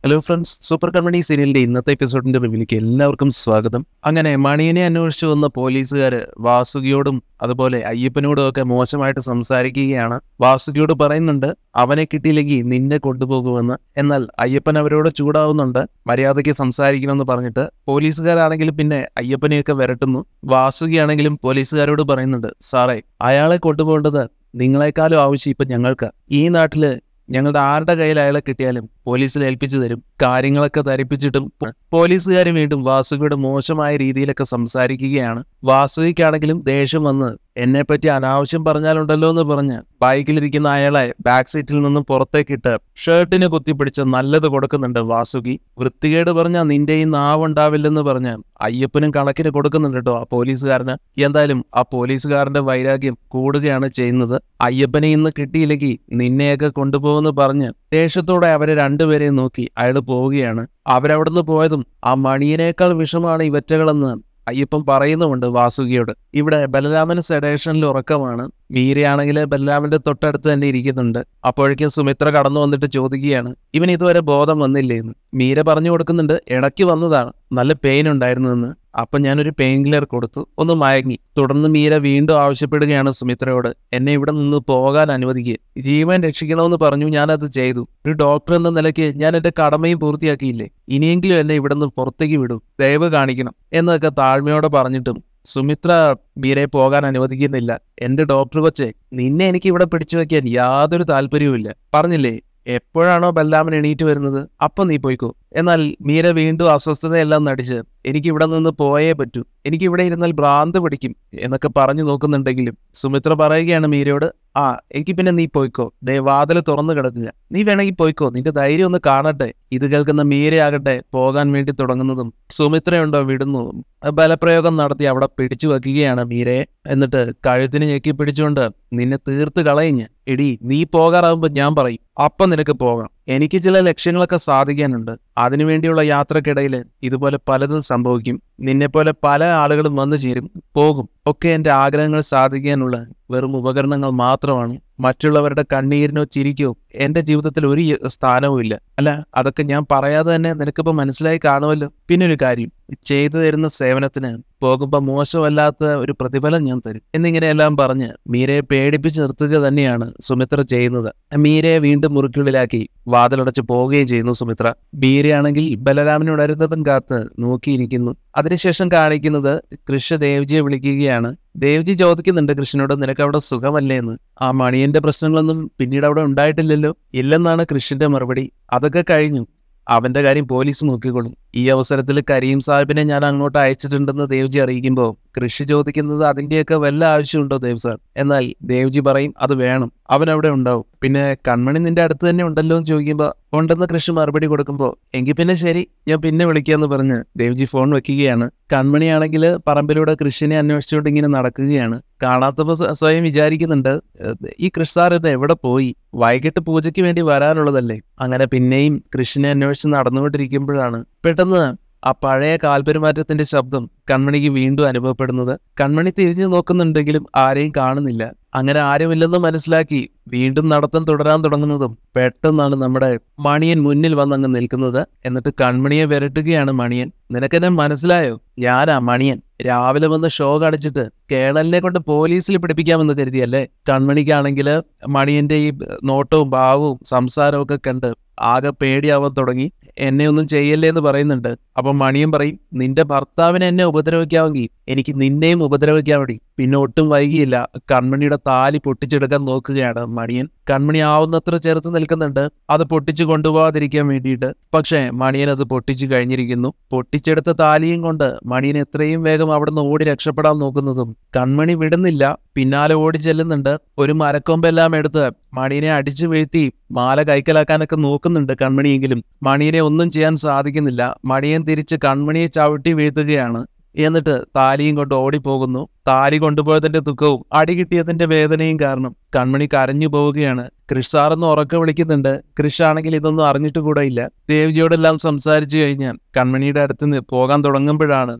Hello friends, super company സീരിയലിന്റെ ഇന്നത്തെ എപ്പിസോഡിന്റെ റിവ്യൂലേക്ക് എല്ലാവർക്കും സ്വാഗതം. അങ്ങനെ മണിയനെ അന്വേഷിച്ചു വന്ന പോലീസുകാര് വാസുകിയോടും അതുപോലെ അയ്യപ്പനോടും ഒക്കെ മോശമായിട്ട് സംസാരിക്കുകയാണ്. വാസുകിയോട് പറയുന്നുണ്ട് അവനെ കിട്ടിയില്ലെങ്കിൽ നിന്നെ കൊണ്ടുപോകുമെന്ന്. എന്നാൽ അയ്യപ്പൻ അവരോട് ചൂടാവുന്നുണ്ട്, മര്യാദയ്ക്ക് സംസാരിക്കണമെന്ന് പറഞ്ഞിട്ട്. പോലീസുകാരാണെങ്കിലും പിന്നെ അയ്യപ്പനെയൊക്കെ വിരട്ടുന്നു. വാസുകിയാണെങ്കിലും പോലീസുകാരോട് പറയുന്നുണ്ട്, സാറേ അയാളെ കൊണ്ടുപോകേണ്ടത് നിങ്ങളെക്കാളും ആവശ്യം ഇപ്പൊ ഞങ്ങൾക്ക്. ഈ നാട്ടില് ഞങ്ങളുടെ ആരുടെ കയ്യിൽ അയാളെ കിട്ടിയാലും പോലീസിൽ ഏൽപ്പിച്ചു തരും. കാര്യങ്ങളൊക്കെ ധരിപ്പിച്ചിട്ടും പോലീസുകാർ വീണ്ടും വാസുകിയുടെ മോശമായ രീതിയിലൊക്കെ സംസാരിക്കുകയാണ്. വാസുകിക്കാണെങ്കിലും ദേഷ്യം വന്ന് എന്നെപ്പറ്റി അനാവശ്യം പറഞ്ഞാലുണ്ടല്ലോ എന്ന് പറഞ്ഞ് ബൈക്കിലിരിക്കുന്ന അയാളെ ബാക്ക് സീറ്റിൽ നിന്നും പുറത്തേക്കിട്ട് ഷർട്ടിന് കുത്തിപ്പിടിച്ച് നല്ലത് കൊടുക്കുന്നുണ്ട് വാസുകി. വൃത്തികേട് പറഞ്ഞാൽ നിന്റെ ഈ നാവുണ്ടാവില്ലെന്ന് പറഞ്ഞ് അയ്യപ്പനും കണക്കിന് കൊടുക്കുന്നുണ്ട് കേട്ടോ ആ പോലീസുകാരന്. എന്തായാലും ആ പോലീസുകാരന്റെ വൈരാഗ്യം കൂടുകയാണ് ചെയ്യുന്നത്. അയ്യപ്പനെ ഇന്ന് കിട്ടിയില്ലെങ്കിൽ നിന്നെയൊക്കെ കൊണ്ടുപോകുമെന്ന് പറഞ്ഞ് ദേഷ്യത്തോടെ അവരെ രണ്ടുപേരെയും നോക്കി അയാൾ പോവുകയാണ്. അവരവിടുന്ന് പോയതും ആ മണിയനേക്കാൾ വിഷമാണ് ഇവറ്റകളെന്ന് അയ്യപ്പൻ പറയുന്നുമുണ്ട് വാസുകിയോട്. ഇവിടെ ബലരാമന് സെഡേഷനിൽ ഉറക്കമാണ്. മീരയാണെങ്കിൽ ബലരാമന്റെ തൊട്ടടുത്ത് തന്നെ ഇരിക്കുന്നുണ്ട്. അപ്പോഴേക്കും സുമിത്ര കടന്നു വന്നിട്ട് ചോദിക്കുകയാണ്, ഇവൻ ഇതുവരെ ബോധം വന്നില്ലേന്ന്. മീര പറഞ്ഞു കൊടുക്കുന്നുണ്ട്, ഇടയ്ക്ക് വന്നതാണ്, നല്ല പെയിൻ ഉണ്ടായിരുന്നു എന്ന്. അപ്പൊ ഞാനൊരു പെയിൻ കില്ലർ കൊടുത്തു, ഒന്ന് മയങ്ങി. തുടർന്ന് മീര വീണ്ടും ആവശ്യപ്പെടുകയാണ് സുമിത്രയോട്, എന്നെ ഇവിടെ നിന്ന് പോകാൻ അനുവദിക്കുക, ജീവൻ രക്ഷിക്കണമെന്ന് പറഞ്ഞു. ഞാനത് ചെയ്തു. ഒരു ഡോക്ടർ എന്ന നിലയ്ക്ക് ഞാൻ എന്റെ കടമയും പൂർത്തിയാക്കിയില്ലേ, ഇനിയെങ്കിലും എന്നെ ഇവിടെ നിന്ന് പുറത്തേക്ക് വിടൂ, ദയവ് കാണിക്കണം എന്നൊക്കെ താഴ്മയോടെ പറഞ്ഞിട്ടും സുമിത്ര മീരയെ പോകാൻ അനുവദിക്കുന്നില്ല. എന്റെ ഡോക്ടർ കൊച്ചെ, നിന്നെ എനിക്ക് ഇവിടെ പിടിച്ചു വെക്കാൻ യാതൊരു താല്പര്യവുമില്ല. പറഞ്ഞില്ലേ എപ്പോഴാണോ ബലരാമൻ എണീറ്റ് വരുന്നത് അപ്പം നീ പോയിക്കോ. എന്നാൽ മീര വീണ്ടും അസ്വസ്ഥതയെല്ലാം നടിച്ച് എനിക്കിവിടെ നിന്ന് പോയേ പറ്റൂ, എനിക്കിവിടെ ഇരുന്നാൽ ഭ്രാന്ത് പിടിക്കും എന്നൊക്കെ പറഞ്ഞു നോക്കുന്നുണ്ടെങ്കിലും സുമിത്ര പറയുകയാണ് മീരയോട്, ആ എനിക്ക് പിന്നെ നീ പോയിക്കോ, വാതിൽ തുറന്നു കിടക്കുക, നീ വേണമെങ്കിൽ പോയിക്കോ, നിന്റെ ധൈര്യം ഒന്ന് കാണട്ടെ. ഇത് കേൾക്കുന്ന മീരയാകട്ടെ പോകാൻ വേണ്ടി തുടങ്ങുന്നതും സുമിത്രയുണ്ടോ വിടുന്നു ബലപ്രയോഗം നടത്തി അവിടെ പിടിച്ചു വെക്കുകയാണ് മീരയെ. എന്നിട്ട് കഴുത്തിന് ഞെക്കി പിടിച്ചുകൊണ്ട്, നിന്നെ തീർത്ത് കളയിഞ്ഞ്, എടി നീ പോകാറാകുമ്പോൾ ഞാൻ പറയും, അപ്പം നിനക്ക് പോകാം. എനിക്ക് ചില ലക്ഷ്യങ്ങളൊക്കെ സാധിക്കാനുണ്ട്. അതിനുവേണ്ടിയുള്ള യാത്രക്കിടയിൽ ഇതുപോലെ പലതും സംഭവിക്കും. നിന്നെപ്പോലെ പല ആളുകളും വന്നു ചേരും, പോകും. ഒക്കെ എൻ്റെ ആഗ്രഹങ്ങൾ സാധിക്കാനുള്ള വെറും ഉപകരണങ്ങൾ മാത്രമാണ്. മറ്റുള്ളവരുടെ കണ്ണീരിനോ ചിരിക്കോ എൻ്റെ ജീവിതത്തിൽ ഒരു സ്ഥാനവും ഇല്ല. അല്ല, അതൊക്കെ ഞാൻ പറയാതെ തന്നെ നിനക്കിപ്പോൾ മനസ്സിലായി കാണുമല്ലോ. പിന്നെ ഒരു കാര്യം, ചെയ്തു തരുന്ന സേവനത്തിന് പോകുമ്പോൾ മോശമല്ലാത്ത ഒരു പ്രതിഫലം ഞാൻ തരും എന്നിങ്ങനെയെല്ലാം പറഞ്ഞ് മീരയെ പേടിപ്പിച്ച് നിർത്തുക തന്നെയാണ് സുമിത്ര ചെയ്യുന്നത്. മീരയെ വീണ്ടും മുറിക്കുള്ളിലാക്കി വാതിലടച്ച് പോവുകയും ചെയ്യുന്നു സുമിത്ര. മീരയാണെങ്കിൽ ബലരാമനോട് അരുന്നതും കാത്ത് നോക്കിയിരിക്കുന്നു. അതിനുശേഷം കാണിക്കുന്നത് കൃഷ്ണ ദേവ്ജിയെ വിളിക്കുകയാണ്. ദേവ്ജി ചോദിക്കുന്നുണ്ട് കൃഷ്ണനോട്, നിനക്ക് അവിടെ സുഖമല്ലേ എന്ന്. ആ മണിയന്റെ പ്രശ്നങ്ങളൊന്നും പിന്നീട് അവിടെ ഉണ്ടായിട്ടില്ലല്ലോ. ഇല്ലെന്നാണ് കൃഷ്ണന്റെ മറുപടി. അതൊക്കെ കഴിഞ്ഞു, അവന്റെ കാര്യം പോലീസ് നോക്കിക്കൊള്ളും. ഈ അവസരത്തിൽ കരീം സാഹിബിനെ ഞാൻ അങ്ങോട്ട് അയച്ചിട്ടുണ്ടെന്ന് ദേവ്ജി അറിയിക്കുമ്പോൾ കൃഷി ചോദിക്കുന്നത് അതിന്റെയൊക്കെ വല്ല ആവശ്യമുണ്ടോ ദേവ് സാർ? എന്നാൽ ദേവ്ജി പറയും അത് വേണം, അവൻ അവിടെ ഉണ്ടാവും. പിന്നെ കൺമണി നിന്റെ അടുത്ത് തന്നെ ഉണ്ടല്ലോ എന്ന് ചോദിക്കുമ്പോൾ ഉണ്ടെന്ന് കൃഷി മറുപടി കൊടുക്കുമ്പോൾ എങ്കിൽ പിന്നെ ശരി, ഞാൻ പിന്നെ വിളിക്കാന്ന് പറഞ്ഞ് ദേവ്ജി ഫോൺ വെക്കുകയാണ്. കൺമണിയാണെങ്കിൽ പറമ്പിലൂടെ കൃഷിനെ അന്വേഷിച്ചുകൊണ്ട് ഇങ്ങനെ നടക്കുകയാണ്. കാണാത്തപ്പോൾ സ്വയം വിചാരിക്കുന്നുണ്ട്, ഈ കൃഷി സാർ ഇത് എവിടെ പോയി? വൈകിട്ട് പൂജയ്ക്ക് വേണ്ടി വരാനുള്ളതല്ലേ. അങ്ങനെ പിന്നെയും കൃഷിനെ അന്വേഷിച്ച് നടന്നുകൊണ്ടിരിക്കുമ്പോഴാണ് പെട്ടെന്ന് ആ പഴയ കാൽപെരുമാറ്റത്തിന്റെ ശബ്ദം കൺമണിക്ക് വീണ്ടും അനുഭവപ്പെടുന്നത്. കൺമണി തിരിഞ്ഞു നോക്കുന്നുണ്ടെങ്കിലും ആരെയും കാണുന്നില്ല. അങ്ങനെ ആരുമില്ലെന്ന് മനസ്സിലാക്കി വീണ്ടും നടത്തം തുടരാൻ തുടങ്ങുന്നതും പെട്ടെന്നാണ് നമ്മുടെ മണിയൻ മുന്നിൽ വന്നങ്ങ് നിൽക്കുന്നത്. എന്നിട്ട് കൺമണിയെ വിരട്ടുകയാണ് മണിയൻ. നിനക്കെന്നെ മനസ്സിലായോ? ഞാനാ മണിയൻ. രാവിലെ വന്ന് ഷോ കാണിച്ചിട്ട് കേണലിനെ കൊണ്ട് പോലീസിൽ പിടിപ്പിക്കാമെന്ന് കരുതിയല്ലേ? കൺമണിക്കാണെങ്കിൽ മണിയന്റെ ഈ നോട്ടവും ഭാവവും സംസാരവും ഒക്കെ കണ്ട് ആകെ പേടിയാവാൻ തുടങ്ങി. എന്നെ ഒന്നും ചെയ്യല്ലേ എന്ന് പറയുന്നുണ്ട്. അപ്പം മണിയൻ പറയും, നിന്റെ ഭർത്താവിനെ എന്നെ ഉപദ്രവിക്കാമെങ്കിൽ എനിക്ക് നിന്നെയും ഉപദ്രവിക്കാൻ വേണ്ടി. പിന്നെ ഒട്ടും വൈകിയില്ല, കൺമണിയുടെ താലി പൊട്ടിച്ചെടുക്കാൻ നോക്കുകയാണ് മണിയൻ. കൺമണി ആവുന്നത്ര ചേർത്ത് നിൽക്കുന്നുണ്ട് അത് പൊട്ടിച്ചു കൊണ്ടുപോകാതിരിക്കാൻ വേണ്ടിയിട്ട്. പക്ഷേ മണിയൻ അത് പൊട്ടിച്ചു കഴിഞ്ഞിരിക്കുന്നു. പൊട്ടിച്ചെടുത്ത താലിയും കൊണ്ട് മണിയൻ എത്രയും വേഗം അവിടുന്ന് ഓടി രക്ഷപ്പെടാൻ നോക്കുന്നതും കൺമണി വിടുന്നില്ല, പിന്നാലെ ഓടി ചെല്ലുന്നുണ്ട്. ഒരു മരക്കൊമ്പെല്ലാം എടുത്ത് മണിയനെ അടിച്ചു വീഴ്ത്തി മാല കൈക്കലാക്കാനൊക്കെ നോക്കുന്നുണ്ട് കൺമണിയെങ്കിലും മണിയനെ ഒന്നും ചെയ്യാൻ സാധിക്കുന്നില്ല. മണിയൻ തിരിച്ച് കൺമണിയെ ചവിട്ടി വീഴ്ത്തുകയാണ്. എന്നിട്ട് താലിയും കൊണ്ട് ഓടിപ്പോകുന്നു. താലി കൊണ്ടുപോയതിന്റെ ദുഃഖവും അടി കിട്ടിയതിന്റെ വേദനയും കാരണം കൺമണി കരഞ്ഞു പോവുകയാണ്. കൃഷ് സാറെന്ന് ഉറക്കെ വിളിക്കുന്നുണ്ട്. കൃഷ് ആണെങ്കിൽ ഇതൊന്നും അറിഞ്ഞിട്ട് കൂടെ ഇല്ല. ദേവ്ജിയോടെല്ലാം സംസാരിച്ചു കഴിഞ്ഞാൽ കൺമണിയുടെ അടുത്ത് പോകാൻ തുടങ്ങുമ്പോഴാണ്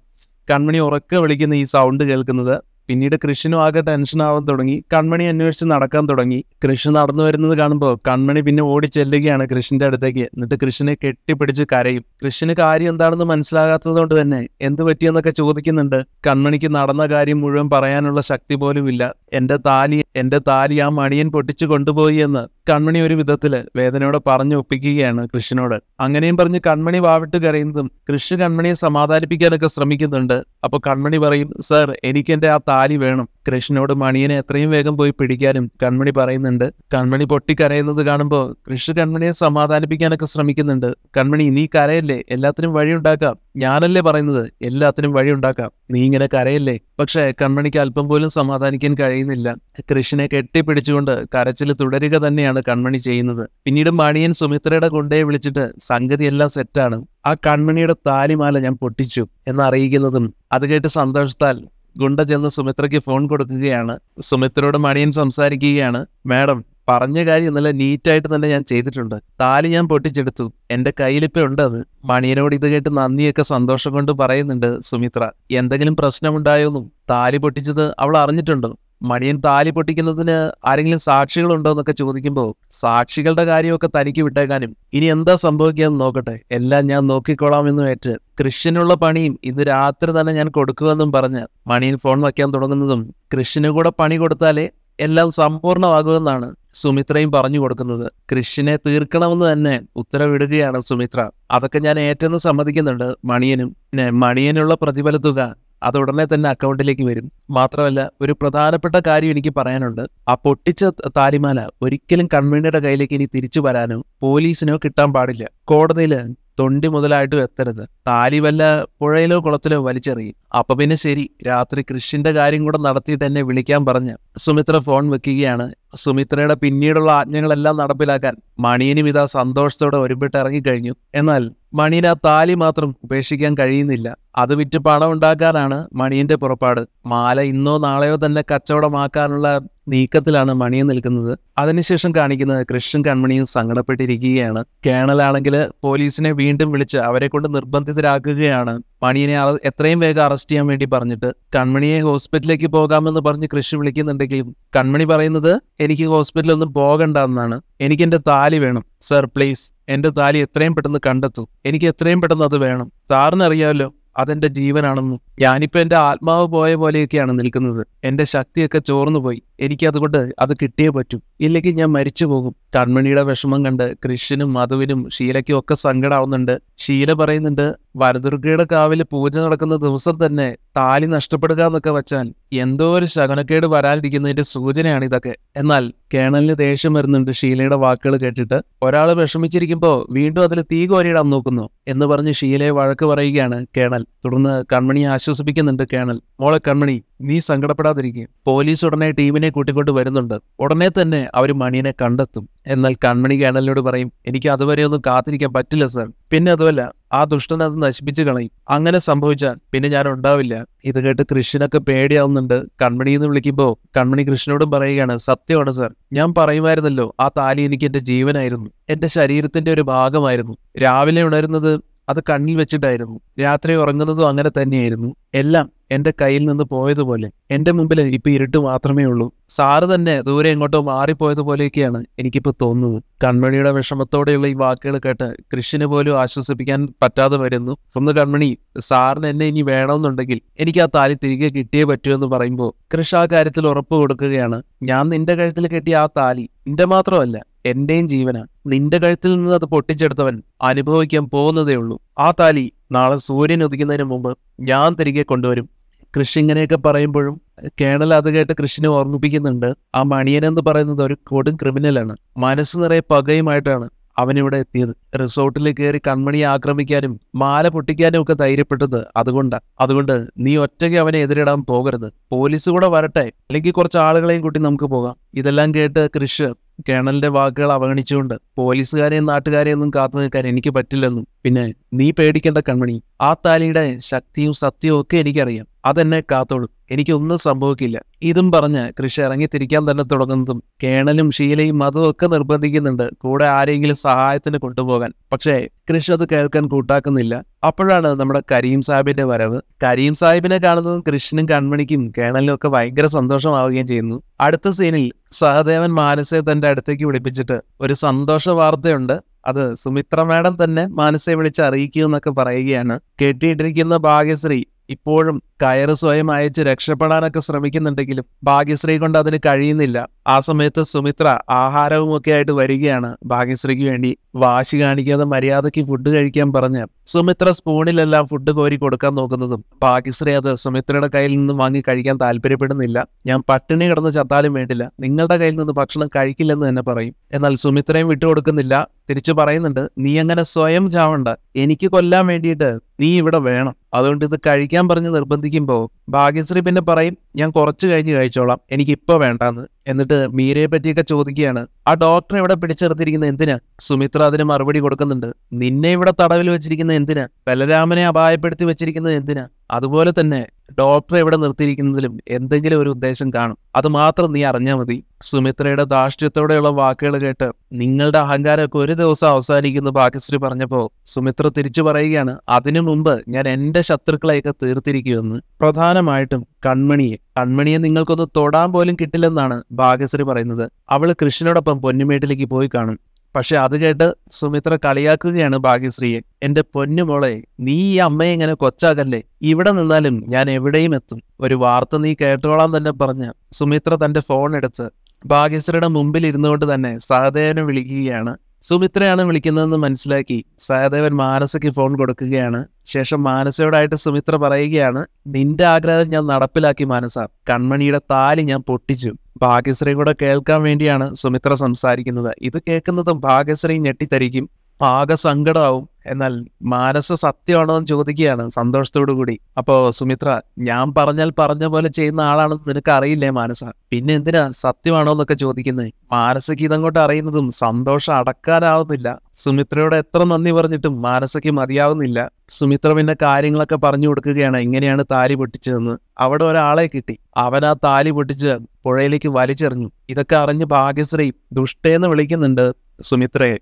കൺമണി ഉറക്കെ വിളിക്കുന്ന ഈ സൗണ്ട് കേൾക്കുന്നത്. പിന്നീട് കൃഷിനും ആകെ ടെൻഷൻ ആവാൻ തുടങ്ങി. കൺമണി അന്വേഷിച്ച് നടക്കാൻ തുടങ്ങി. കൃഷി നടന്നു വരുന്നത് കാണുമ്പോൾ കൺമണി പിന്നെ ഓടി ചെല്ലുകയാണ് കൃഷിന്റെ അടുത്തേക്ക്. എന്നിട്ട് കൃഷിനെ കെട്ടിപ്പിടിച്ച് കരയും. കൃഷിന് കാര്യം എന്താണെന്ന് മനസ്സിലാകാത്തത് കൊണ്ട് തന്നെ എന്ത് പറ്റിയെന്നൊക്കെ ചോദിക്കുന്നുണ്ട്. കൺമണിക്ക് നടന്ന കാര്യം മുഴുവൻ പറയാനുള്ള ശക്തി പോലും ഇല്ല. എന്റെ താലി ആ മണിയൻ പൊട്ടിച്ചു കൊണ്ടുപോയി എന്ന് കൺമണി ഒരു വിധത്തില് വേദനയോടെ പറഞ്ഞു ഒപ്പിക്കുകയാണ് കൃഷിനോട്. അങ്ങനെയും പറഞ്ഞ് കൺമണി വാവിട്ട് കരയുന്നതും കൃഷി കൺമണിയെ സമാധാനിപ്പിക്കാനൊക്കെ ശ്രമിക്കുന്നുണ്ട്. അപ്പൊ കൺമണി പറയും, സർ എനിക്ക് എന്റെ ആ താലി വേണം. കൃഷിനോട് മണിയനെ എത്രയും വേഗം പോയി പിടിക്കാനും കൺമണി പറയുന്നുണ്ട്. കൺമണി പൊട്ടിക്കരയുന്നത് കാണുമ്പോൾ കൃഷി കൺമണിയെ സമാധാനിപ്പിക്കാനൊക്കെ ശ്രമിക്കുന്നുണ്ട്. കൺമണി, നീ കരയല്ലേ, എല്ലാത്തിനും വഴിയുണ്ടാക്കാം. ഞാനല്ലേ പറയുന്നത് എല്ലാത്തിനും വഴിയുണ്ടാക്കാം, നീ ഇങ്ങനെ കരയല്ലേ. പക്ഷെ കൺമണിക്ക് അല്പം പോലും സമാധാനിക്കാൻ കഴിയുന്നില്ല. കൃഷിനെ കെട്ടിപ്പിടിച്ചുകൊണ്ട് കരച്ചിൽ തുടരുക തന്നെയാണ് കൺമണി ചെയ്യുന്നത്. പിന്നീട് മണിയൻ സുമിത്രയുടെ കൊണ്ടേ വിളിച്ചിട്ട് സംഗതി എല്ലാം സെറ്റാണ്, ആ കൺമണിയുടെ താലിമാല ഞാൻ പൊട്ടിച്ചു എന്നറിയിക്കുന്നതും അത് കേട്ട് സന്തോഷത്താൽ ഗുണ്ട ചെന്ന് സുമിത്രയ്ക്ക് ഫോൺ കൊടുക്കുകയാണ്. സുമിത്രയോട് മണിയൻ സംസാരിക്കുകയാണ്. മാഡം, പറഞ്ഞ കാര്യം നല്ല നീറ്റായിട്ട് തന്നെ ഞാൻ ചെയ്തിട്ടുണ്ട്. താലി ഞാൻ പൊട്ടിച്ചെടുത്തു, എന്റെ കയ്യിലിപ്പോ ഉണ്ട് അത്. മണിയനോട് ഇത് കേട്ട് നന്ദിയൊക്കെ സന്തോഷം കൊണ്ട് പറയുന്നുണ്ട് സുമിത്ര. എന്തെങ്കിലും പ്രശ്നമുണ്ടായോന്നും താലി പൊട്ടിച്ചത് അവൾ അറിഞ്ഞിട്ടുണ്ടോ? മണിയൻ താലി പൊട്ടിക്കുന്നതിന് ആരെങ്കിലും സാക്ഷികളുണ്ടോ എന്നൊക്കെ ചോദിക്കുമ്പോൾ സാക്ഷികളുടെ കാര്യമൊക്കെ തനിക്ക് വിട്ടേക്കാനും ഇനി എന്താ സംഭവിക്കാന്ന് നോക്കട്ടെ, എല്ലാം ഞാൻ നോക്കിക്കോളാമെന്നും ഏറ്റ് കൃഷിനുള്ള പണിയും ഇന്ന് രാത്രി തന്നെ ഞാൻ കൊടുക്കുമെന്നും പറഞ്ഞ് മണിയൻ ഫോൺ വയ്ക്കാൻ തുടങ്ങുന്നതും കൃഷിന് കൂടെ പണി കൊടുത്താലേ എല്ലാം സമ്പൂർണ്ണമാകുമെന്നാണ് സുമിത്രയും പറഞ്ഞു കൊടുക്കുന്നത്. കൃഷിനെ തീർക്കണമെന്ന് തന്നെ ഉത്തരവിടുകയാണ് സുമിത്ര. അതൊക്കെ ഞാൻ ഏറ്റെന്ന് സമ്മതിക്കുന്നുണ്ട് മണിയനും. പിന്നെ മണിയനുള്ള പ്രതിഫല തുക അത് ഉടനെ തന്നെ അക്കൗണ്ടിലേക്ക് വരും. മാത്രമല്ല, ഒരു പ്രധാനപ്പെട്ട കാര്യം എനിക്ക് പറയാനുണ്ട്. ആ പൊട്ടിച്ച താലിമാല ഒരിക്കലും കൺമണിയുടെ കയ്യിലേക്ക് ഇനി തിരിച്ചു വരാനോ പോലീസിനോ കിട്ടാൻ പാടില്ല. കോടതിയില് തൊണ്ടി മുതലായിട്ടും എത്തരുത്. താലി വല്ല പുഴയിലോ കുളത്തിലോ വലിച്ചെറിയും. അപ്പൊ പിന്നെ ശരി, രാത്രി കൃഷിന്റെ കാര്യം കൂടെ നടത്തിയിട്ട് എന്നെ വിളിക്കാൻ പറഞ്ഞ് സുമിത്ര ഫോൺ വെക്കുകയാണ്. സുമിത്രയുടെ പിന്നീടുള്ള ആജ്ഞകളെല്ലാം നടപ്പിലാക്കാൻ മണിയനും ഇതാ സന്തോഷത്തോടെ ഒരുപിട്ട് ഇറങ്ങിക്കഴിഞ്ഞു. എന്നാൽ മണിയന് ആ താലി മാത്രം ഉപേക്ഷിക്കാൻ കഴിയുന്നില്ല. അത് വിറ്റ് പണം ഉണ്ടാക്കാനാണ് മണിയന്റെ പുറപ്പാട്. മാല ഇന്നോ നാളെയോ തന്നെ കച്ചവടമാക്കാനുള്ള നീക്കത്തിലാണ് മണിയൻ നിൽക്കുന്നത്. അതിനുശേഷം കാണിക്കുന്നത് കൃഷ്ണൻ കൺമണിയും സങ്കടപ്പെട്ടിരിക്കുകയാണ്. കേണലാണെങ്കിൽ പോലീസിനെ വീണ്ടും വിളിച്ച് അവരെ കൊണ്ട് നിർബന്ധിതരാക്കുകയാണ്. മണിയനെ എത്രയും വേഗം അറസ്റ്റ് ചെയ്യാൻ വേണ്ടി പറഞ്ഞിട്ട് കൺമണിയെ ഹോസ്പിറ്റലിലേക്ക് പോകാമെന്ന് പറഞ്ഞ് കൃഷി വിളിക്കുന്നുണ്ടെങ്കിലും കൺമണി പറയുന്നത് എനിക്ക് ഹോസ്പിറ്റലൊന്നും പോകണ്ടെന്നാണ്. എനിക്ക് എന്റെ താലി വേണം സർ, പ്ലീസ്. എന്റെ താലി എത്രയും പെട്ടെന്ന് കണ്ടെത്തൂ, എനിക്ക് എത്രയും പെട്ടെന്ന് അത് വേണം. സാറിനറിയാമല്ലോ അതെന്റെ ജീവനാണെന്ന്. ഞാനിപ്പോ എന്റെ ആത്മാവ് പോയ പോലെയൊക്കെയാണ് നിൽക്കുന്നത്. എന്റെ ശക്തിയൊക്കെ ചോർന്നു പോയി. എനിക്ക് അതുകൊണ്ട് അത് കിട്ടിയേ പറ്റൂ, ഇല്ലെങ്കിൽ ഞാൻ മരിച്ചു പോകും. കൺമണിയുടെ വിഷമം കണ്ട് കൃഷിനും മധുവിനും ഷീലയ്ക്കും ഒക്കെ സങ്കടാവുന്നുണ്ട്. ഷീല പറയുന്നുണ്ട്, വരദുർഗയുടെ കാവില് പൂജ നടക്കുന്ന ദിവസം തന്നെ താലി നഷ്ടപ്പെടുക എന്നൊക്കെ വെച്ചാൽ എന്തോ ഒരു ശകുനക്കേട് വരാനിരിക്കുന്നതിന്റെ സൂചനയാണ് ഇതൊക്കെ. എന്നാൽ കേണലിന് ദേഷ്യം വരുന്നുണ്ട് ഷീലയുടെ വാക്കുകൾ കേട്ടിട്ട്. ഒരാൾ വിഷമിച്ചിരിക്കുമ്പോ വീണ്ടും അതിൽ തീ കോരിയിടാൻ നോക്കുന്നു എന്ന് പറഞ്ഞ് ഷീലയെ വഴക്ക് പറയുകയാണ് കേണൽ. തുടർന്ന് കൺമണിയെ ആശ്വസിപ്പിക്കുന്നുണ്ട് കേണൽ. മോളെ കൺമണി, നീ സങ്കടപ്പെടാതിരിക്കും. പോലീസ് ഉടനെ ടീമിനെ കൂട്ടിക്കൊണ്ട് വരുന്നുണ്ട്. ഉടനെ തന്നെ അവർ മണിയനെ കണ്ടെത്തും. എന്നാൽ കൺമണി കേണലിനോട് പറയും, എനിക്ക് അതുവരെ ഒന്നും കാത്തിരിക്കാൻ പറ്റില്ല സർ. പിന്നെ അതുമല്ല, ആ ദുഷ്ടൻ അത് നശിപ്പിച്ച് കളയും. അങ്ങനെ സംഭവിച്ചാൽ പിന്നെ ഞാൻ ഉണ്ടാവില്ല. ഇത് കേട്ട് കൃഷ്ണനൊക്കെ പേടിയാവുന്നുണ്ട്. കൺമണി എന്ന് വിളിക്കുമ്പോൾ കൺമണി കൃഷ്ണനോടും പറയുകയാണ്, സത്യമാണ് സർ, ഞാൻ പറയുമായിരുന്നല്ലോ ആ താലി എനിക്ക് എന്റെ ജീവനായിരുന്നു, എന്റെ ശരീരത്തിന്റെ ഒരു ഭാഗമായിരുന്നു. രാവിലെ ഉണരുന്നത് അത് കണ്ണിൽ വെച്ചിട്ടായിരുന്നു, രാത്രി ഉറങ്ങുന്നതും അങ്ങനെ തന്നെയായിരുന്നു. എല്ലാം എന്റെ കയ്യിൽ നിന്ന് പോയതുപോലെ. എന്റെ മുമ്പിൽ ഇപ്പൊ ഇരുട്ട് മാത്രമേ ഉള്ളൂ. സാറ് തന്നെ ദൂരെ എങ്ങോട്ടോ മാറിപ്പോയതുപോലെയൊക്കെയാണ് എനിക്കിപ്പോ തോന്നുന്നത്. കൺമണിയുടെ വിഷമത്തോടെയുള്ള ഈ വാക്കുകൾ കേട്ട് കൃഷിന് പോലും ആശ്വസിപ്പിക്കാൻ പറ്റാതെ വരുന്നു. ഒന്ന് കൺമണി, സാറിന് എന്നെ ഇനി വേണമെന്നുണ്ടെങ്കിൽ എനിക്ക് ആ താലി തിരികെ കിട്ടിയേ പറ്റൂ എന്ന് പറയുമ്പോൾ കൃഷി ആ കാര്യത്തിൽ ഉറപ്പ് കൊടുക്കുകയാണ്. ഞാൻ നിന്റെ കഴുത്തിൽ കെട്ടിയ ആ താലി നിന്റെ മാത്രമല്ല എന്റെയും ജീവനാ. നിന്റെ കഴുത്തിൽ നിന്ന് അത് പൊട്ടിച്ചെടുത്തവൻ അനുഭവിക്കാൻ പോകുന്നതേ ഉള്ളൂ. ആ താലി നാളെ സൂര്യൻ ഉദിക്കുന്നതിന് മുമ്പ് ഞാൻ തിരികെ കൊണ്ടുവരും. കൃഷി ഇങ്ങനെയൊക്കെ പറയുമ്പോഴും കേണൽ അത് കേട്ട് കൃഷിനെ ഓർമ്മിപ്പിക്കുന്നുണ്ട്, ആ മണിയനെന്ന് പറയുന്നത് ഒരു കൊടും ക്രിമിനലാണ്. മനസ്സ് നിറയെ പകയുമായിട്ടാണ് അവനിവിടെ എത്തിയത്. റിസോർട്ടിൽ കയറി കൺമണിയെ ആക്രമിക്കാനും മാല പൊട്ടിക്കാനും ഒക്കെ ധൈര്യപ്പെട്ടത് അതുകൊണ്ട് നീ ഒറ്റയ്ക്ക് അവനെ എതിരിടാൻ പോകരുത്. പോലീസ് കൂടെ വരട്ടെ, അല്ലെങ്കിൽ കുറച്ച് ആളുകളെയും കൂട്ടി നമുക്ക് പോകാം. ഇതെല്ലാം കേട്ട് കൃഷി കേണലിന്റെ വാക്കുകൾ അവഗണിച്ചുകൊണ്ട് പോലീസുകാരെയും നാട്ടുകാരെയും ഒന്നും കാത്തു നിൽക്കാൻ എനിക്ക് പറ്റില്ലെന്നും പിന്നെ നീ പേടിക്കേണ്ട കൺമണി, ആ താലിയുടെ ശക്തിയും സത്യവും ഒക്കെ എനിക്കറിയാം. അതെന്നെ കാത്തോളും, എനിക്കൊന്നും സംഭവിക്കില്ല. ഇതും പറഞ്ഞ് കൃഷി ഇറങ്ങിത്തിരിക്കാൻ തന്നെ തുടങ്ങുന്നതും കേണലും ഷീലയും അതും ഒക്കെ നിർബന്ധിക്കുന്നുണ്ട് കൂടെ ആരെങ്കിലും സഹായത്തിന് കൊണ്ടുപോകാൻ. പക്ഷേ കൃഷി അത് കേൾക്കാൻ കൂട്ടാക്കുന്നില്ല. അപ്പോഴാണ് നമ്മുടെ കരീം സാഹിബിന്റെ വരവ്. കരീം സാഹിബിനെ കാണുന്നതും കൃഷ്ണനും കൺമണിക്കും കേണലിനും ഒക്കെ ഭയങ്കര സന്തോഷമാവുകയും ചെയ്യുന്നു. അടുത്ത സീനിൽ സഹദേവൻ മാനസയെ തന്റെ അടുത്തേക്ക് വിളിപ്പിച്ചിട്ട് ഒരു സന്തോഷ വാർത്തയുണ്ട്, അത് സുമിത്ര മാഡം തന്നെ മാനസയെ വിളിച്ച് അറിയിക്കുമെന്നൊക്കെ പറയുകയാണ്. കെട്ടിയിട്ടിരിക്കുന്ന ഭാഗ്യശ്രീ ഇപ്പോഴും കയറ് സ്വയം അയച്ച് രക്ഷപ്പെടാനൊക്കെ ശ്രമിക്കുന്നുണ്ടെങ്കിലും ഭാഗ്യശ്രീ കൊണ്ട് അതിന് കഴിയുന്നില്ല. ആ സമയത്ത് സുമിത്ര ആഹാരവും ഒക്കെ ആയിട്ട് വരികയാണ്. ഭാഗ്യശ്രീക്ക് വേണ്ടി വാശി കാണിക്കാതെ മര്യാദയ്ക്ക് ഫുഡ് കഴിക്കാൻ പറഞ്ഞ് സുമിത്ര സ്പൂണിലെല്ലാം ഫുഡ് കോരി കൊടുക്കാൻ നോക്കുന്നതും ഭാഗ്യശ്രീ അത് സുമിത്രയുടെ കയ്യിൽ നിന്ന് വാങ്ങി കഴിക്കാൻ താല്പര്യപ്പെടുന്നില്ല. ഞാൻ പട്ടിണി കിടന്ന് ചത്താലും വേണ്ടില്ല, നിങ്ങളുടെ കയ്യിൽ നിന്ന് ഭക്ഷണം കഴിക്കില്ലെന്ന് തന്നെ പറയും. എന്നാൽ സുമിത്രയും വിട്ടുകൊടുക്കുന്നില്ല. തിരിച്ചു പറയുന്നുണ്ട്, നീ അങ്ങനെ സ്വയം ചാവണ്ട, എനിക്ക് കൊല്ലാൻ വേണ്ടിയിട്ട് നീ ഇവിടെ വേണം, അതുകൊണ്ട് ഇത് കഴിക്കാൻ പറഞ്ഞ് നിർബന്ധിക്കുമ്പോ ഭാഗ്യശ്രീ പിന്നെ പറയും, ഞാൻ കുറച്ച് കഴിഞ്ഞ് കഴിച്ചോളാം, എനിക്കിപ്പോ വേണ്ടാന്ന്. എന്നിട്ട് മീരയെ പറ്റിയൊക്കെ ചോദിക്കുകയാണ്. ആ ഡോക്ടറെ ഇവിടെ പിടിച്ചെടുത്തിരിക്കുന്നത് എന്തിനാ? സുമിത്ര അതിന് മറുപടി കൊടുക്കുന്നുണ്ട്, നിന്നെ ഇവിടെ തടവിൽ വെച്ചിരിക്കുന്നത് എന്തിനാ? ബലരാമനെ അപായപ്പെടുത്തി വെച്ചിരിക്കുന്നത് എന്തിനാ? അതുപോലെ തന്നെ ഡോക്ടറെ ഇവിടെ നിർത്തിയിരിക്കുന്നതിലും എന്തെങ്കിലും ഒരു ഉദ്ദേശം കാണും, അത് മാത്രം നീ അറിഞ്ഞാൽ മതി. സുമിത്രയുടെ ധാർഷ്ട്യത്തോടെയുള്ള വാക്കുകൾ കേട്ട് നിങ്ങളുടെ അഹങ്കാരമൊക്കെ ഒരു ദിവസം അവസാനിക്കുന്നു ഭാഗ്യശ്രീ പറഞ്ഞപ്പോ സുമിത്ര തിരിച്ചു പറയുകയാണ്, അതിനു മുമ്പ് ഞാൻ എന്റെ ശത്രുക്കളെയൊക്കെ തീർത്തിരിക്കുമെന്ന്. പ്രധാനമായിട്ടും കൺമണിയെ നിങ്ങൾക്കൊന്ന് തൊടാൻ പോലും കിട്ടില്ലെന്നാണ് ഭാഗ്യശ്രീ പറയുന്നത്. അവള് കൃഷ്ണനോടൊപ്പം പൊന്നുമേട്ടിലേക്ക് പോയി കാണും. പക്ഷെ അത് കേട്ട് സുമിത്ര കളിയാക്കുകയാണ് ഭാഗ്യശ്രീയെ. എന്റെ പൊന്നുമോളെ, നീ ഈ അമ്മയെ ഇങ്ങനെ കൊച്ചാകല്ലേ, ഇവിടെ നിന്നാലും ഞാൻ എവിടെയും എത്തും, ഒരു വാർത്ത നീ കേട്ടോളാൻ തന്നെ പറഞ്ഞ് സുമിത്ര തന്റെ ഫോൺ എടുത്ത് ഭാഗ്യശ്രീയുടെ മുമ്പിൽ ഇരുന്നുകൊണ്ട് തന്നെ സഹദേവനെ വിളിക്കുകയാണ്. സുമിത്രയാണ് വിളിക്കുന്നതെന്ന് മനസ്സിലാക്കി സഹദേവൻ മാനസയ്ക്ക് ഫോൺ കൊടുക്കുകയാണ്. ശേഷം മാനസയോടായിട്ട് സുമിത്ര പറയുകയാണ്, നിന്റെ ആഗ്രഹം ഞാൻ നടപ്പിലാക്കി മാനസ, കൺമണിയുടെ താലി ഞാൻ പൊട്ടിച്ചു. ഭാഗ്യശ്രീ കൂടെ കേൾക്കാൻ വേണ്ടിയാണ് സുമിത്ര സംസാരിക്കുന്നത്. ഇത് കേൾക്കുന്നതും ഭാഗ്യശ്രീ ഞെട്ടിത്തരിക്കും, ആകെ സങ്കടമാവും. എന്നാൽ മാനസ സത്യമാണോ എന്ന് ചോദിക്കുകയാണ് സന്തോഷത്തോടു കൂടി. അപ്പോ സുമിത്ര, ഞാൻ പറഞ്ഞാൽ പറഞ്ഞ പോലെ ചെയ്യുന്ന ആളാണെന്ന് നിനക്ക് അറിയില്ലേ മാനസ, പിന്നെ എന്തിനാ സത്യമാണോ എന്നൊക്കെ ചോദിക്കുന്നത്. മാനസയ്ക്ക് ഇതങ്ങോട്ട് അറിയുന്നതും സന്തോഷം അടക്കാനാവുന്നില്ല. സുമിത്രയോട് എത്ര നന്ദി പറഞ്ഞിട്ടും മാനസയ്ക്ക് മതിയാവുന്നില്ല. സുമിത്ര പിന്നെ കാര്യങ്ങളൊക്കെ പറഞ്ഞു കൊടുക്കുകയാണ്, എങ്ങനെയാണ് താലി പൊട്ടിച്ചതെന്ന്. അവിടെ ഒരാളെ കിട്ടി, അവൻ ആ താലി പൊട്ടിച്ച് പുഴയിലേക്ക് വലിച്ചെറിഞ്ഞു. ഇതൊക്കെ അറിഞ്ഞ് ഭാഗ്യശ്രീ ദുഷ്ടേന്ന് വിളിക്കുന്നുണ്ട് സുമിത്രയെ.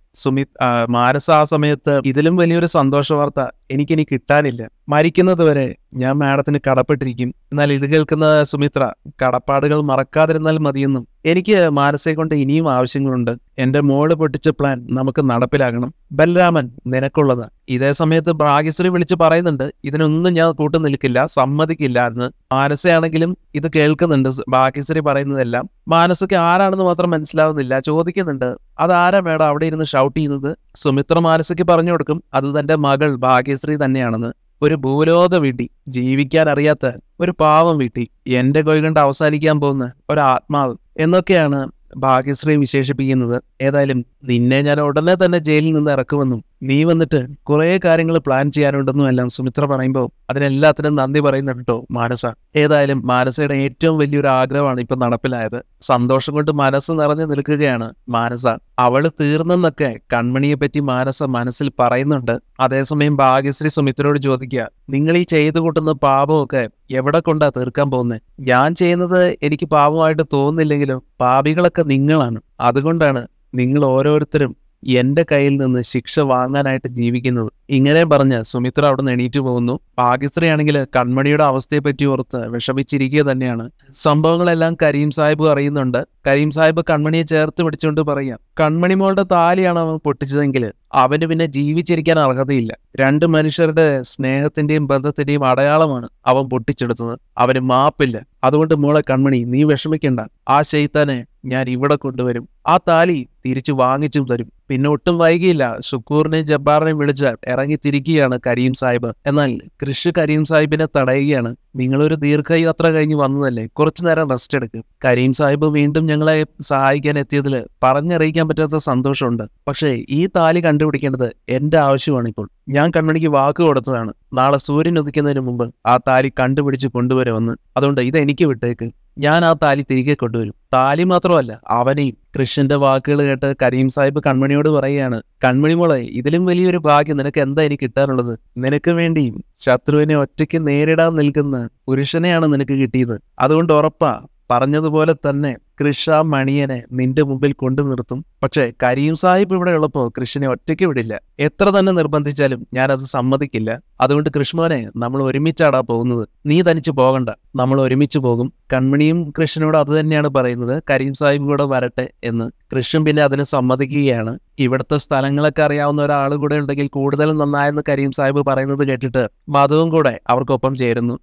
മാനസ ആ സമയത്ത് ഇതിലും വലിയൊരു സന്തോഷ വാർത്ത എനിക്കിനി കിട്ടാനില്ല, മരിക്കുന്നത് വരെ ഞാൻ മാഡത്തിന് കടപ്പെട്ടിരിക്കും. എന്നാൽ ഇത് കേൾക്കുന്ന സുമിത്ര കടപ്പാടുകൾ മറക്കാതിരുന്നാൽ മതിയെന്നും എനിക്ക് മാനസയെ കൊണ്ട് ഇനിയും ആവശ്യങ്ങളുണ്ട്, എന്റെ മോള് പൊട്ടിച്ച പ്ലാൻ നമുക്ക് നടപ്പിലാക്കണം, ബലരാമൻ നിനക്കുള്ളത്. ഇതേ സമയത്ത് ഭാഗ്യശ്രീ വിളിച്ച് പറയുന്നുണ്ട്, ഇതിനൊന്നും ഞാൻ കൂട്ടു നിൽക്കില്ല, സമ്മതിക്കില്ല എന്ന്. മാനസയാണെങ്കിലും ഇത് കേൾക്കുന്നുണ്ട് ഭാഗ്യശ്രീ പറയുന്നതെല്ലാം. മാനസയ്ക്ക് ആരാണെന്ന് മാത്രം മനസ്സിലാവുന്നില്ല. ചോദിക്കുന്നുണ്ട്, അതാരാ മേഡം അവിടെ ഇരുന്ന് ഷൗട്ട് ചെയ്യുന്നത്? സുമിത്ര മാനസയ്ക്ക് പറഞ്ഞു കൊടുക്കും, അത് തന്റെ മകൾ ഭാഗ്യശ്രീ തന്നെയാണെന്ന്. ഒരു ഭൂലോക വീട്ടി, ജീവിക്കാൻ അറിയാത്ത ഒരു പാവം വീട്ടി, എന്റെ കൈ കൊണ്ട് അവസാനിക്കാൻ പോകുന്ന ഒരാത്മാവ് എന്നൊക്കെയാണ് ഭാഗ്യശ്രീ വിശേഷിപ്പിക്കുന്നത്. ഏതായാലും നിന്നെ ഞാൻ ഉടനെ തന്നെ ജയിലിൽ നിന്ന് ഇറക്കുമെന്നും നീ വന്നിട്ട് കുറെ കാര്യങ്ങൾ പ്ലാൻ ചെയ്യാനുണ്ടെന്നും എല്ലാം സുമിത്ര പറയുമ്പോൾ അതിനെല്ലാത്തിനും നന്ദി പറയുന്നുണ്ട് കേട്ടോ മാനസ. ഏതായാലും മാനസയുടെ ഏറ്റവും വലിയൊരു ആഗ്രഹമാണ് ഇപ്പൊ നടപ്പിലായത്. സന്തോഷം കൊണ്ട് മനസ്സ് നിറഞ്ഞു നിൽക്കുകയാണ് മാനസ. അവള് തീർന്നെന്നൊക്കെ കൺമണിയെ പറ്റി മാനസ മനസ്സിൽ പറയുന്നുണ്ട്. അതേസമയം ഭാഗ്യശ്രീ സുമിത്രയോട് ചോദിക്കുക, നിങ്ങൾ ഈ ചെയ്തു കൂട്ടുന്ന പാപമൊക്കെ എവിടെ കൊണ്ടാ തീർക്കാൻ പോകുന്നത്? ഞാൻ ചെയ്യുന്നത് എനിക്ക് പാപമായിട്ട് തോന്നുന്നില്ലെങ്കിലും പാപികളൊക്കെ നിങ്ങളാണ്, അതുകൊണ്ടാണ് നിങ്ങൾ ഓരോരുത്തരും എന്റെ കയ്യിൽ നിന്ന് ശിക്ഷ വാങ്ങാനായിട്ട് ജീവിക്കുന്നത്. ഇങ്ങനെ പറഞ്ഞ് സുമിത്ര അവിടെ നിന്ന് എണീറ്റ് പോകുന്നു. ഭാഗ്യശ്രീ ആണെങ്കിൽ കൺമണിയുടെ അവസ്ഥയെപ്പറ്റി ഓർത്ത് വിഷമിച്ചിരിക്കുക തന്നെയാണ്. സംഭവങ്ങളെല്ലാം കരീം സാഹിബ് അറിയുന്നുണ്ട്. കരീം സാഹിബ് കൺമണിയെ ചേർത്ത് പിടിച്ചുകൊണ്ട് പറയാം, കൺമണി മോളുടെ താലിയാണ് അവൻ പൊട്ടിച്ചതെങ്കിൽ അവന് പിന്നെ ജീവിച്ചിരിക്കാൻ അർഹതയില്ല. രണ്ട് മനുഷ്യരുടെ സ്നേഹത്തിന്റെയും ബന്ധത്തിന്റെയും അടയാളമാണ് അവൻ പൊട്ടിച്ചെടുത്തത്. അവന് മാപ്പില്ല. അതുകൊണ്ട് മോളെ കൺമണി, നീ വിഷമിക്കണ്ട, ആ ശൈത്താനെ ഞാൻ ഇവിടെ കൊണ്ടുവരും, ആ താലി തിരിച്ചു വാങ്ങിച്ചും തരും. പിന്നെ ഒട്ടും വൈകിയില്ല ഷുക്കൂറിനെയും ജബ്ബാറിനെയും വിളിച്ച് ഇറങ്ങിത്തിരിക്കുകയാണ് കരീം സാഹിബ്. എന്നാൽ കൃഷി കരീം സാഹിബിനെ തടയുകയാണ്. നിങ്ങളൊരു ദീർഘയാത്ര കഴിഞ്ഞ് വന്നതല്ലേ, കുറച്ചു നേരം റെസ്റ്റ് എടുക്കും. കരീം സാഹിബ് വീണ്ടും ഞങ്ങളെ സഹായിക്കാൻ എത്തിയതിൽ പറഞ്ഞറിയിക്കാൻ പറ്റാത്ത സന്തോഷമുണ്ട്. പക്ഷേ ഈ താലി കണ്ടുപിടിക്കേണ്ടത് എന്റെ ആവശ്യമാണ്. ഇപ്പോൾ ഞാൻ കൺമണിക്ക് വാക്ക് കൊടുത്തതാണ്, നാളെ സൂര്യൻ ഉദിക്കുന്നതിന് മുമ്പ് ആ താലി കണ്ടുപിടിച്ച് കൊണ്ടുവരുമെന്ന്. അതുകൊണ്ട് ഇതെനിക്ക് വിട്ടേക്ക്. ഞാൻ ആ താലി തിരികെ കൊണ്ടുവരും. താലി മാത്രമല്ല, അവനെയും. കൃഷ്ണന്റെ വാക്കുകൾ കേട്ട് കരീം സാഹിബ് കൺമണിയോട് പറയുകയാണ്, കൺമണി മോളെ, ഇതിലും വലിയൊരു ഭാഗ്യം നിനക്ക് എന്താ ഇനി കിട്ടാനുള്ളത്? നിനക്ക് വേണ്ടിയും ശത്രുവിനെ ഒറ്റയ്ക്ക് നേരിടാൻ നിൽക്കുന്ന പുരുഷനെയാണ് നിനക്ക് കിട്ടിയത്. അതുകൊണ്ട് ഉറപ്പാ, പറഞ്ഞതുപോലെ തന്നെ കൃഷ മണിയനെ നിന്റെ മുമ്പിൽ കൊണ്ടു നിർത്തും. പക്ഷേ കരീം സാഹിബ് ഇവിടെ ഉള്ളപ്പോൾ കൃഷ്ണനെ ഒറ്റയ്ക്ക് വിടില്ല. എത്ര തന്നെ നിർബന്ധിച്ചാലും ഞാനത് സമ്മതിക്കില്ല. അതുകൊണ്ട് കൃഷ്ണനെ, നമ്മൾ ഒരുമിച്ചാടാ പോകുന്നത്. നീ തനിച്ച് പോകണ്ട, നമ്മൾ ഒരുമിച്ച് പോകും. കൺമണിയും കൃഷ്ണനോട് അത് തന്നെയാണ് പറയുന്നത്, കരീം സാഹിബ് കൂടെ വരട്ടെ എന്ന്. കൃഷ്ണൻ പിന്നെ അതിന് സമ്മതിക്കുകയാണ്. ഇവിടുത്തെ സ്ഥലങ്ങളൊക്കെ അറിയാവുന്ന ഒരാൾ കൂടെ ഉണ്ടെങ്കിൽ കൂടുതൽ നന്നായെന്ന് കരീം സാഹിബ് പറയുന്നത് കേട്ടിട്ട് മധുവും കൂടെ അവർക്കൊപ്പം ചേരുന്നു.